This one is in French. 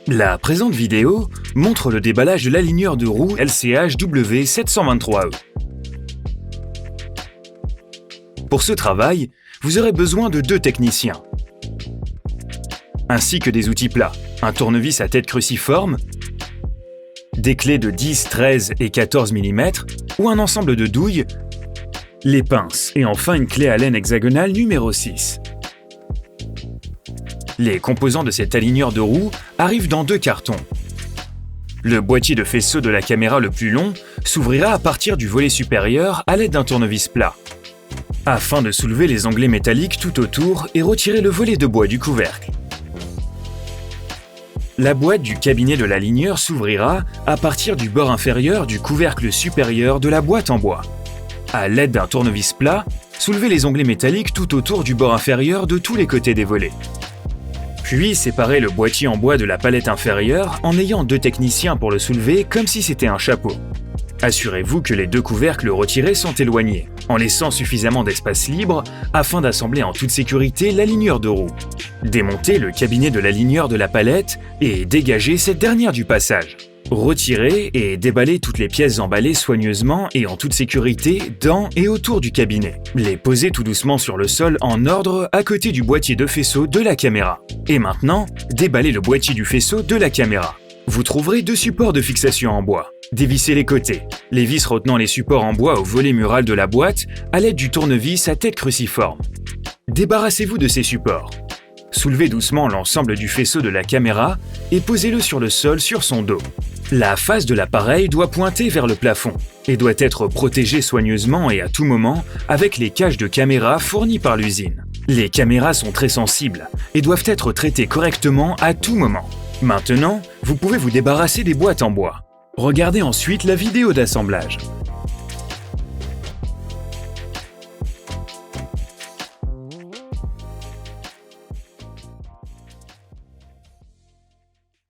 La présente vidéo montre le déballage de l'aligneur de roue LCH W723E. Pour ce travail, vous aurez besoin de 2 techniciens, ainsi que des outils plats, un tournevis à tête cruciforme, des clés de 10, 13 et 14 mm ou un ensemble de douilles, les pinces et enfin une clé à laine hexagonale numéro 6. Les composants de cet aligneur de roue arrivent dans 2 cartons. Le boîtier de faisceau de la caméra le plus long s'ouvrira à partir du volet supérieur à l'aide d'un tournevis plat, afin de soulever les onglets métalliques tout autour et retirer le volet de bois du couvercle. La boîte du cabinet de l'aligneur s'ouvrira à partir du bord inférieur du couvercle supérieur de la boîte en bois. À l'aide d'un tournevis plat, soulevez les onglets métalliques tout autour du bord inférieur de tous les côtés des volets. Puis séparez le boîtier en bois de la palette inférieure en ayant 2 techniciens pour le soulever comme si c'était un chapeau. Assurez-vous que les 2 couvercles retirés sont éloignés, en laissant suffisamment d'espace libre afin d'assembler en toute sécurité l'aligneur de roue. Démontez le cabinet de l'aligneur de la palette et dégagez cette dernière du passage. Retirez et déballez toutes les pièces emballées soigneusement et en toute sécurité dans et autour du cabinet. Les posez tout doucement sur le sol en ordre à côté du boîtier de faisceau de la caméra. Et maintenant, déballez le boîtier du faisceau de la caméra. Vous trouverez 2 supports de fixation en bois. Dévissez les côtés, les vis retenant les supports en bois au volet mural de la boîte à l'aide du tournevis à tête cruciforme. Débarrassez-vous de ces supports. Soulevez doucement l'ensemble du faisceau de la caméra et posez-le sur le sol sur son dos. La face de l'appareil doit pointer vers le plafond et doit être protégée soigneusement et à tout moment avec les caches de caméra fournies par l'usine. Les caméras sont très sensibles et doivent être traitées correctement à tout moment. Maintenant, vous pouvez vous débarrasser des boîtes en bois. Regardez ensuite la vidéo d'assemblage.